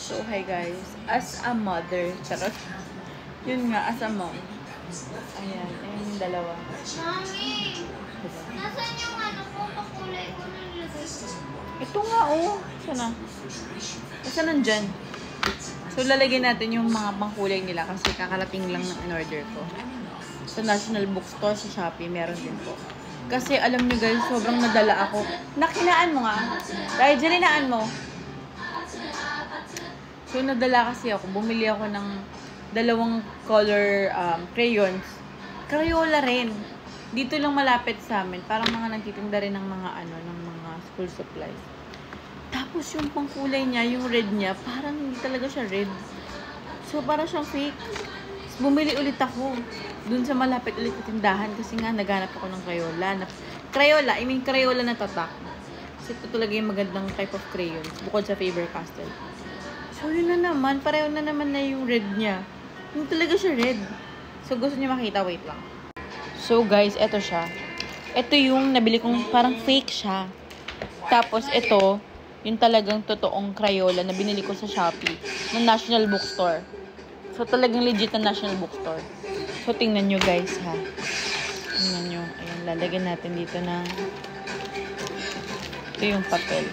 So, hi guys. As a mother, charot. Yun nga, as a mom. Ayan, yung dalawa. Mami! Diba? Nasaan yung ano ko? Pakulay ko nilagay ko. Ito nga, oh. Sana. Basta nandyan. So, lalagyan natin yung mga pangkulay nila kasi kakarating lang ng in-order ko. Sa National Bookstore, sa Shopee, meron din po. Kasi alam nyo guys, sobrang nadala ako. Nakinaan mo nga. Dahil dyan inaan mo. So, nadala kasi ako. Bumili ako ng dalawang color crayons. Crayola rin. Dito lang malapit sa amin. Parang mga nagtitinda rin ng mga ng mga school supplies. Tapos yung pangkulay niya, yung red niya, parang hindi talaga siya red. So, parang siyang fake. Bumili ulit ako. Dun sa malapit ulit na tindahan kasi nga naghanap ako ng Crayola. Crayola na tatak. Kasi ito talaga yung magandang type of crayons. Bukod sa Faber-Castell. So, yun na naman. Pareho na naman na yung red niya. Hindi talaga siya red. So, gusto niyo makita? Wait lang. So, guys, eto siya. Ito yung nabili kong parang fake siya. Tapos, ito, yung talagang totoong Crayola na binili ko sa Shopee ng National Bookstore. So, talagang legit na National Bookstore. So, tingnan nyo, guys, ha. Tingnan nyo. Ayan, lalagyan natin dito ng ito yung papel.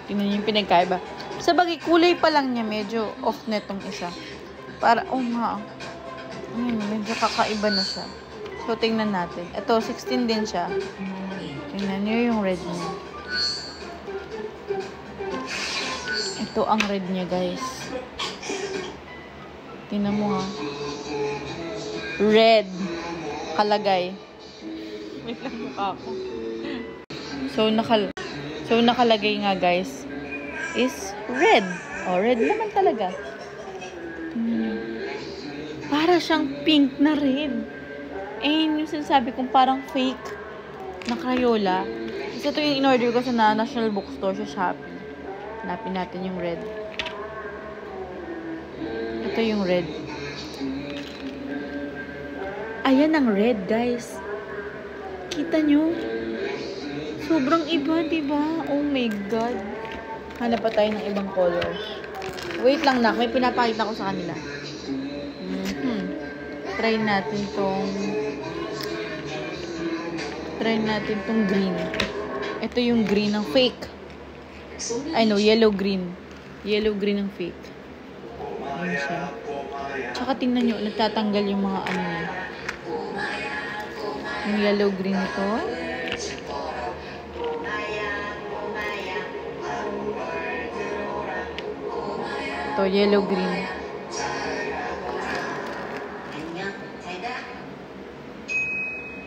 Tingnan nyo yung pinagkaiba. Sa bagay, kulay pa lang niya, medyo off na itong isa. Para, oh nga. Medyo kakaiba na siya. So, tingnan natin. Ito, 16 din siya. Tingnan nyo yung red niya. Ito ang red niya, guys. Tingnan mo, ha. Red. Kalagay. Wait lang mukha ako. So, nakalagay nga, guys, is red. Oh, red naman talaga. Para siyang pink na red. And yung sinasabi kong parang fake na Crayola. Kasi ito yung in-order ko sa National Bookstore sa Shopee. Hanapin natin yung red. Ito yung red. Ayan ang red, guys. Kita nyo? Sobrang iba, diba? Oh my God. Hanap pa tayo ng ibang color. Wait lang, nak. May pinapakita ko sa kanila. Try natin tong green. Ito yung green ng fake. I know, yellow-green. Yellow-green ng fake. Ayan siya. Tsaka tingnan nyo, nagtatanggal yung mga ano niya. Yung yellow-green ito. Ito, yellow-green.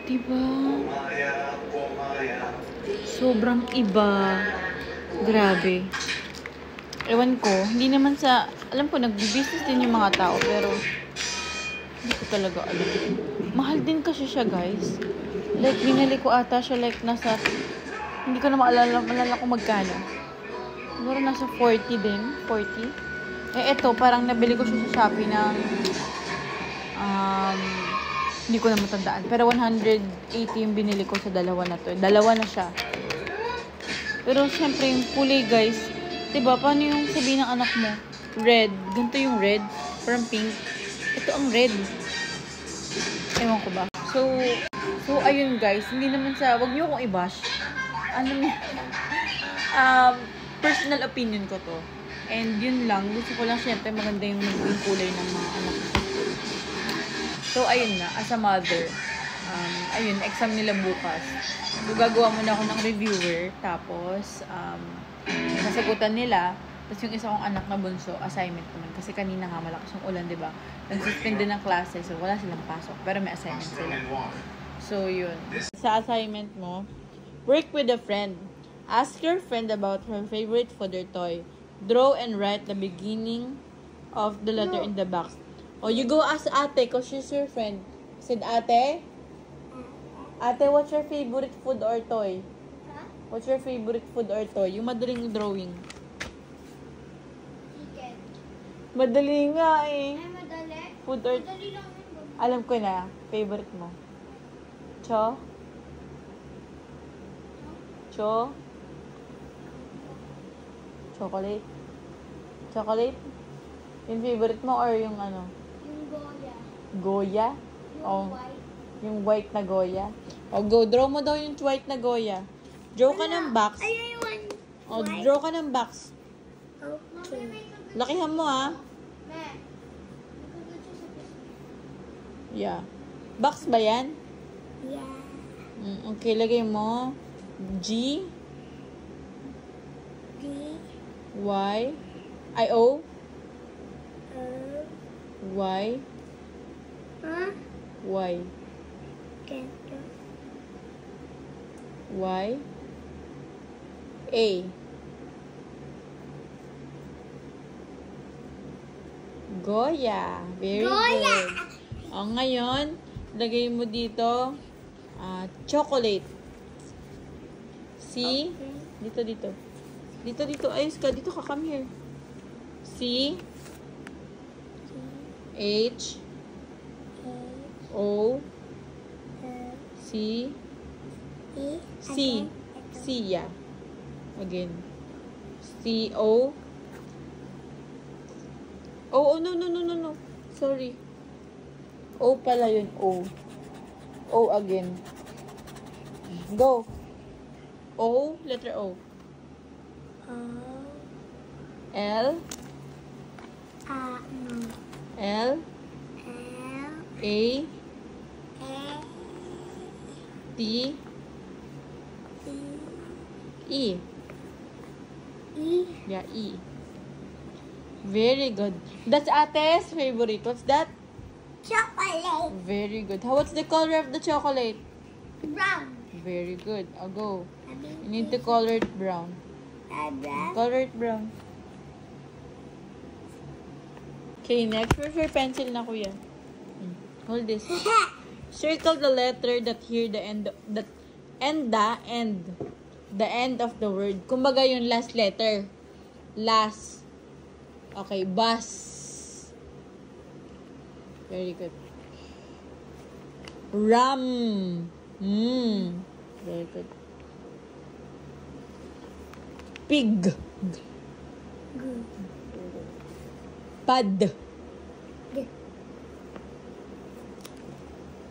Diba? Sobrang iba. Grabe. Ewan ko, hindi naman sa, alam ko, nag-business din yung mga tao, pero hindi ko talaga alam. Mahal din kasi siya, guys. Like, binili ko ata siya, like, nasa, hindi ko na maalala kung magkano. Siguro nasa 40 din, 40. Eh, eto, parang nabili ko siya sa Shopee ng, hindi ko na matandaan. Pero 180 yung binili ko sa dalawa na to. Dalawa na siya. Pero syempre yung kulay, guys. Diba? Paano yung sabihin ng anak mo? Red. Ganito yung red. Parang pink. Ito ang red. Ewan ko ba? So ayun, guys. Hindi naman sa, wag niyo akong i-bash. Personal opinion ko to. And yun lang. Gusto ko lang syempre maganda yung kulay ng mga anak ko. So, ayun nga, as a mother, ayun, exam nila bukas. So, gagawa muna ako ng reviewer, tapos, nasagutan nila, tapos yung isa kong anak na bunso, assignment naman. Kasi kanina nga, malakas yung ulan, diba? Nag-suspend din ng klase, so wala silang pasok, pero may assignment sila. So, yun. Sa assignment mo, work with a friend. Ask your friend about her favorite food or toy. Draw and write the beginning of the letter in the box. Oh, you go ask ate because she's your friend. Said ate? Ate, what's your favorite food or toy? Huh? What's your favorite food or toy? Yung madaling drawing. Chicken. Madali nga eh. Ay, madali. Food or... Madali lang yun. Alam ko na. Favorite mo. Cho? Cho? Chocolate? Chocolate? Yung favorite mo or yung ano? Yung Goya. Goya? Yung Oh, white. yung white na Goya. O, go. Draw mo daw yung white na Goya. Draw ka ng box. Ay, I want O, white. draw ka ng box. Okay. Lakihan mo, ha? Me. Nagkagat siya sa piso. Yeah. Box ba yan? Yeah. Okay, lagay mo. G, D. Y, I, O, O. Y, Huh? Y, Ganito. Y, A. Goya. Very Goya! good. O, ngayon, lagay mo dito, chocolate. C, Okay. dito. Dito. Ayos ka. Dito ka. Come here. C, H, O, C, C. C, yeah. Again. C, O. Oh, no. Sorry. O pala yun. O. O again. Go. O, letter O. L, No. L, L. A, A. T, E. E. E. Yeah, E. Very good. That's Ate's favorite. What's that? Chocolate. Very good. What's the color of the chocolate? Brown. Very good. I'll go. I You need to color it brown. brown. Color it brown. Okay, next. Where's your pencil na, kuya? Hold this. Circle the letter that here the end of the word. Kumbaga yung last letter. Last. Okay, bus. Very good. Ram. Very good. Pig. Good. Pad. Good.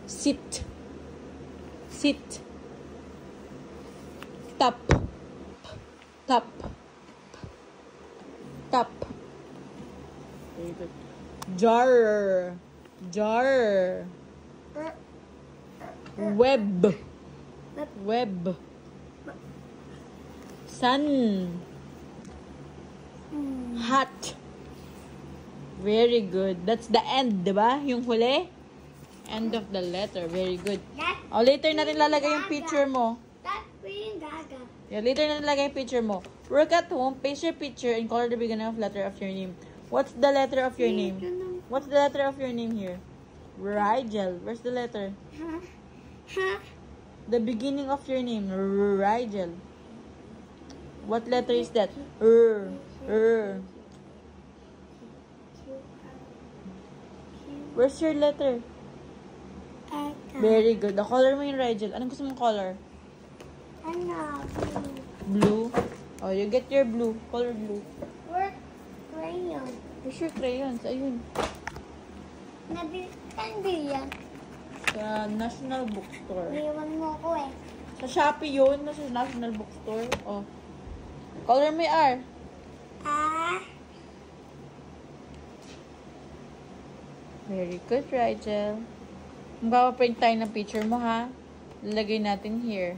Sit. Sit. Tap. Tap. Tap. Very good. Jar. Jar. Web. Web. Sun. Hat. Very good. That's the end, diba? Yung huli? End of the letter. Very good. That. O, later natin lalagay yung picture mo. That being gaga. Yeah, later natin lalagay yung picture mo. Work at home, paste your picture, and color the beginning of letter of your name. What's the letter of your name? What's the letter of your name here? Rigel. Where's the letter? The beginning of your name. Rigel. What letter is that? Where's your letter? Very good. The color mo yung Rigel. Anong gusto mong color? Ano? Blue. Oh, you get your blue. Color blue. Work crayon. Where's your crayons? Ayun. Nabilitan din yan. Sa National Bookstore. Iwan mo ko eh. Sa Shopee yun. Sa National Bookstore. Oh. Color mo yung R. Very good, Rigel. Magpapaprint tayo ng picture mo, ha? Lalagay natin here.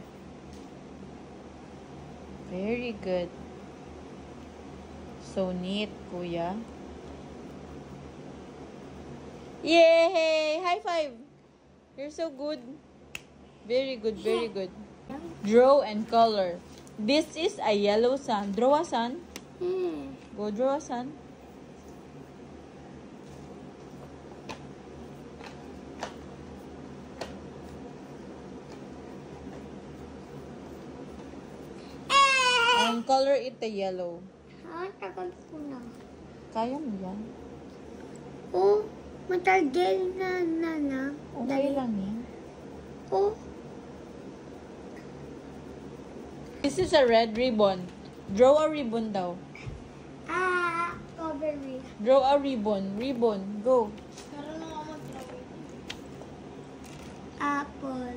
Very good. So neat, kuya. Yay! High five! You're so good. Very good, very good. Draw and color. This is a yellow sun. Draw a sun. Go draw a sun. And color it a yellow. Tagal ko na. Kaya mo yan? Oh, matagal na. Okay lang yan. Oh. This is a red ribbon. Draw a ribbon daw. Cover Draw a ribbon. Ribbon. Go. Meron na ako mag-drawing. Apple.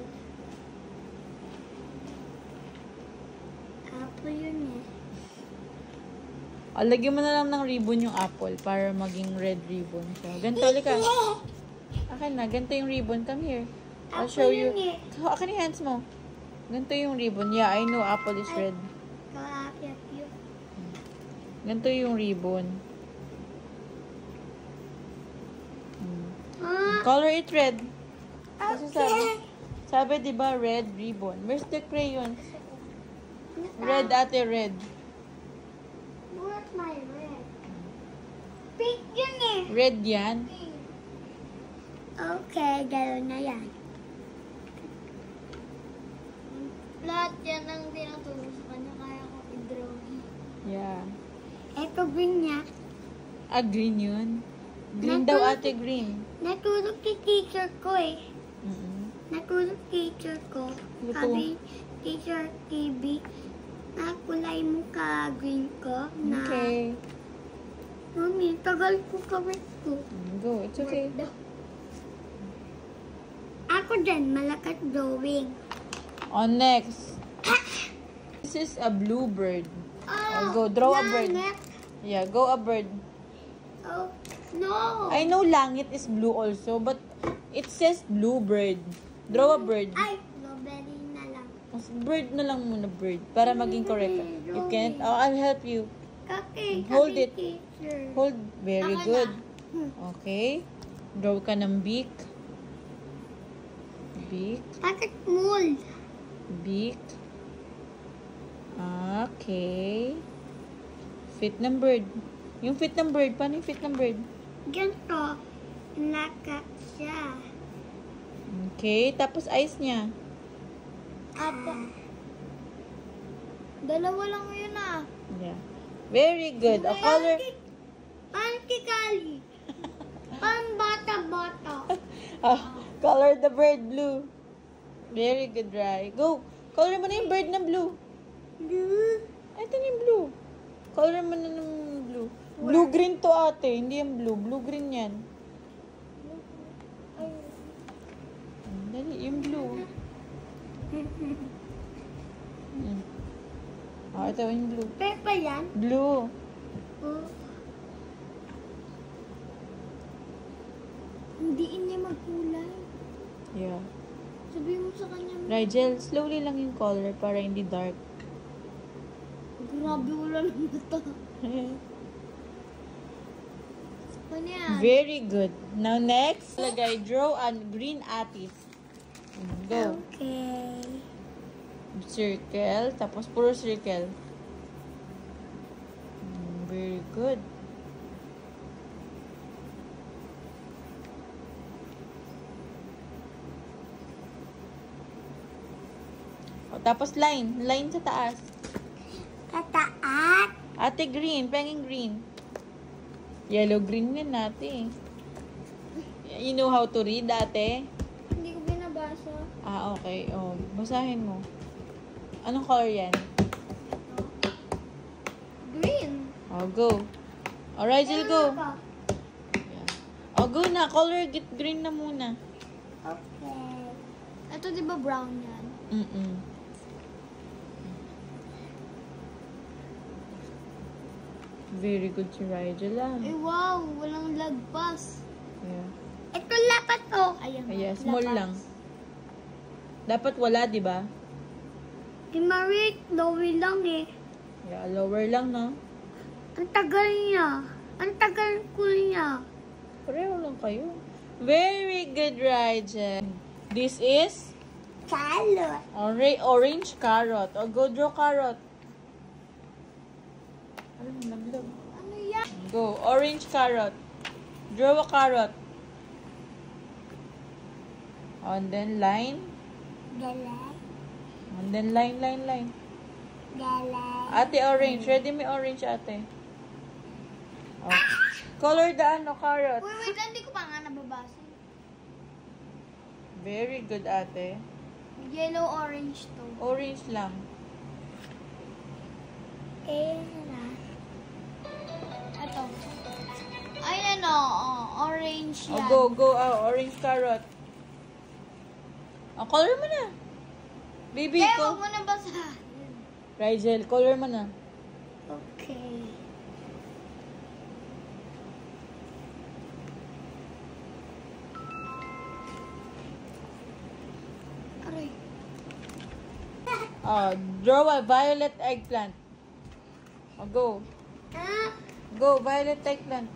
Apple yun eh. Lagyan mo na lang ng ribbon yung apple para maging red ribbon siya. Ganito, halika. Akin na, ganito yung ribbon. Come here. I'll show you. Apple yun Akin yung hands mo. Ganito yung ribbon. Yeah, I know apple is red. Apple. Ganito yung ribbon. Color it red. Kasi sabi diba red ribbon. Where's the crayons? Red ate, red. Where's my red? Pink yun eh. Red yan. Okay, gano'n na yan. Lahat yan ang tinuturo sa kanya. Kaya ko i-drawing. Yeah. Ito green niya. Green yun. Green daw ate, green. Natulog si teacher ko eh. Natulog teacher ko. Luto. Sabi, teacher TV, nakulay mo ka green ko na. Okay. Mami, tagal ko kawit ko. Go, it's okay. Ako din, malakas drawing. On next. This is a blue bird. Go, draw a bird. Yeah, go a bird. Oh, no. I know langit is blue also, but it says blue bird. Draw a bird. Ay, blueberry na lang. Bird na lang muna, bird. Para maging correct. You can't? Oh, I'll help you. Okay, Hold sabi it. teacher. Hold. Very Ako good. na. Okay. Draw ka ng beak. Beak. Bakit mold? Beak. Okay. Feet ng bird. Yung feet ng bird. Paano yung feet ng bird? Ganito. Naka siya. Okay. Tapos eyes niya. Apa. Dalawa lang yun ah. Yeah. Very good. A color. Pantikali. Pambata-bata. Color the bird blue. Very good, Rai. Go. Color mo na yung bird ng blue. Blue. Ito na yung blue. Color mo na ng blue. Blue-green to ate. Hindi yung blue. Blue-green yan. Dali, yung blue. Ito yung blue. Pepa yan. Blue. Oh. Hindi niya magkulay. Yeah. Sabihin mo sa kanya, Rigel, slowly lang yung color para hindi dark. grabe wala ng mata. Ano yan? Very good. Now next, lagay draw a green atis. Go. Okay. Circle, tapos puro circle. Very good. O, tapos line. Line sa taas. Kataat. Ate green, penging green. Yellow green yan natin. You know how to read, ate? Hindi ko binabasa. Okay. Oh, basahin mo. Anong color yan? Green. Oh, go. Oh, Rigel, go. Oh, go na. Color get green na muna. Okay. Ito di ba brown yan? Very good si Rigel ah. Eh wow, walang lagpas. Yeah. Ito lapat oh. Ayan. Yeah, small lang. Dapat wala, di ba? Si Marie, lowy lang eh. Yeah, lower lang, no? Ang tagal niya. Ang tagal ko niya. Pareho lang kayo. Very good, Rigel. This is Salad. orange carrot. O, go draw carrot. Ano, lamlag. Ano yan? Go, orange carrot. Draw a carrot. And then line. Galay. And then line. Galay. Ate, orange. Ready may orange, ate. Oh. Color the carrot. Wait, hindi ko pa nga nababasa. Very good, ate. Yellow, orange to. Orange lang. Era. Ito. orange Oh, yan. go. Orange carrot. Oh, color mo na. Baby, Eh, ko. huwag mo na basahin. Rigel, color mo na. Okay. Aray. Draw a violet eggplant. Oh, go. Ah, Go, violet eggplant.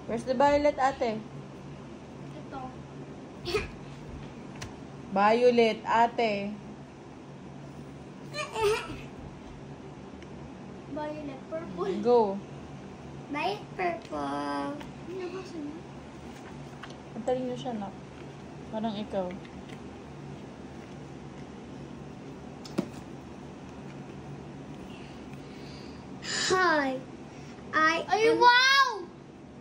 Where's the violet, ate? Ito. Violet, ate. Violet, purple. Go. light purple. Nabasa niya? Antarin nyo siya, nak. Parang ikaw. Hi. Ay, wow!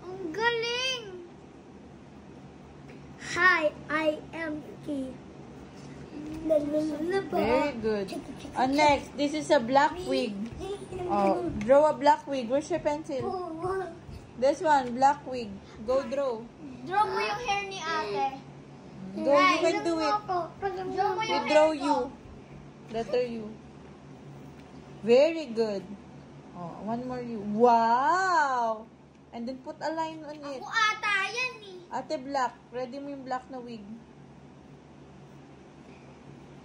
Ang galing! Hi, I am Key. Very good. Next, this is a black wig. Draw a black wig. Where's your pencil? This one, black wig. Go draw. Draw mo yung hair ni ate. Go, you can do it. Draw mo We yung draw hair you. ko. Letter U. Very good. One more U. Wow! And then put a line on it. Ako ata yan eh. Ate, black. Ready mo yung black na wig.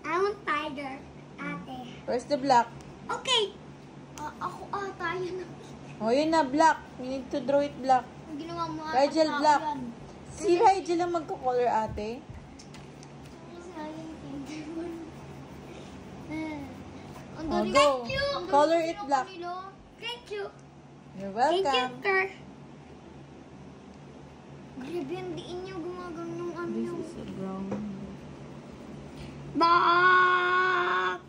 I want tiger, ate. Where's the black? Okay. Ako ata yan. Yun na, black. We need to draw it black. Ang ginawa mo ata Rigel, tao black. yan. Si Rigel ang magko-color, ate. Sayang, thank you. Ang Oh, galing. go. Thank you. Ang Color galing it ng black. Camilo. Thank you. You're Thank you, welcome. sir. Grabe, ang diin niyo gumagano ng ano. This is a brown. Bak.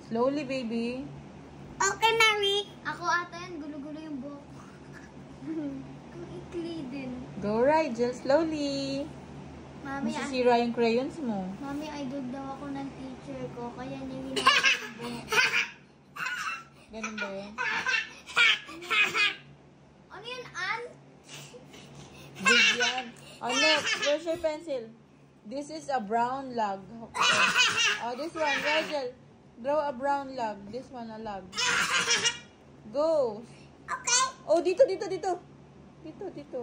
Slowly, baby. Okay, Mary. Ako ata yan, gulo-gulo yung buhok. Ang ikli din. Go, Rigel. Slowly. Mami, Masisira yung crayons mo. Mami, idol daw ako ng teacher ko, kaya niya hinawa yung buhok. Ganun ba yun? Ano yun, Ann? Big yan. Next. Where's your pencil? This is a brown log. This one, Rigel. Draw a brown log. This one, a log. Go. Okay. Dito. Dito.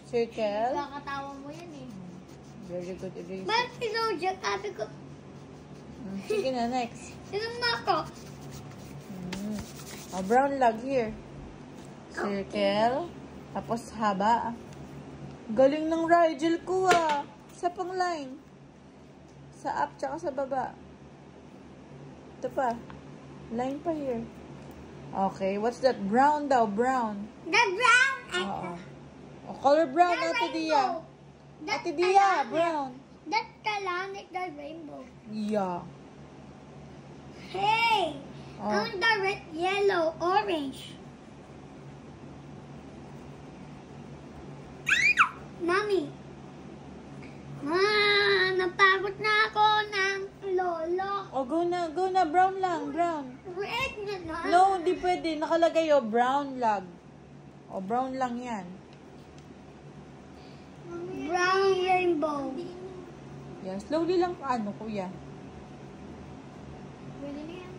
Circle. Kakatawa mo yan eh. Very good, eraser. Ba't sinodya? Sabi ko, Sige na, next. sinong na ako? Brown log here. Circle. Tapos haba. Galing ng Rigel ko Sa pang line. Sa up tsaka sa baba. Ito pa. Line pa here. Okay, what's that? Brown daw, brown. The brown. Oo. Color brown, Ate Dia. Ate Dia, brown. That's the line, the rainbow. Yeah. Hey. Oh. I want the red, yellow, orange. Mommy. Napagod na ako ng lolo. Go na, brown lang, brown. Red na na. No, hindi pwede. Nakalagay brown log. Brown lang yan. Brown rainbow. Yan, slowly lang, kuya. Pwede na yan.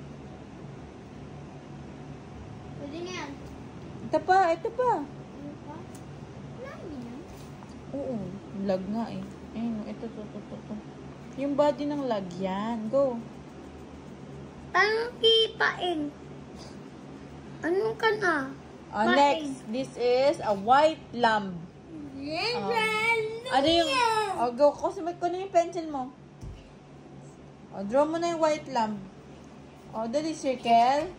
Pwede na yan. Ito pa. Ano pa? Wala yan. Oo, lag nga eh. Ayun, ito. Yung body ng lag yan. Go. Anong kipain? Anong ka na? Next, this is a white lamb. Ano yung... go. Kusimit ko na yung pencil mo. Draw mo na yung white lamb. Dali, circle.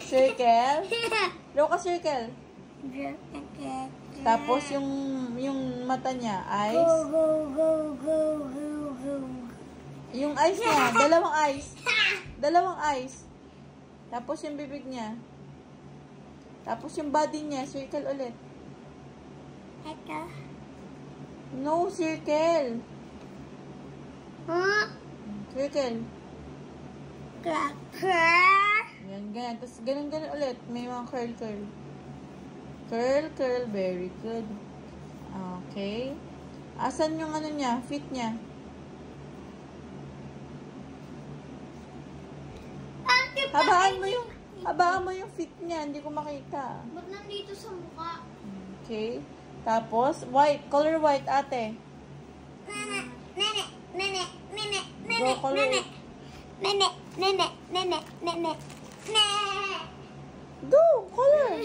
Circle. Draw ka circle. Tapos yung mata niya, eyes. Go. Yung eyes niya, dalawang eyes. Dalawang eyes. Tapos yung bibig niya. Tapos yung body niya, circle ulit. Eka. No, circle. Huh? Circle. Cracker. Ganyan. Tapos ganun ulit. May mga curl. Curl. Very good. Okay. Asan yung ano niya? Fit niya? Habaan mo yung fit niya. Hindi ko makita. Ba't nandito sa mukha? Okay. Tapos, white. Color white, ate. Nene. Go color. Nene. Go! Color!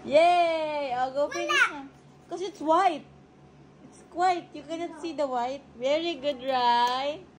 Yay! I'll go finish na. Because it's white. It's white. You cannot see the white. Very good, right?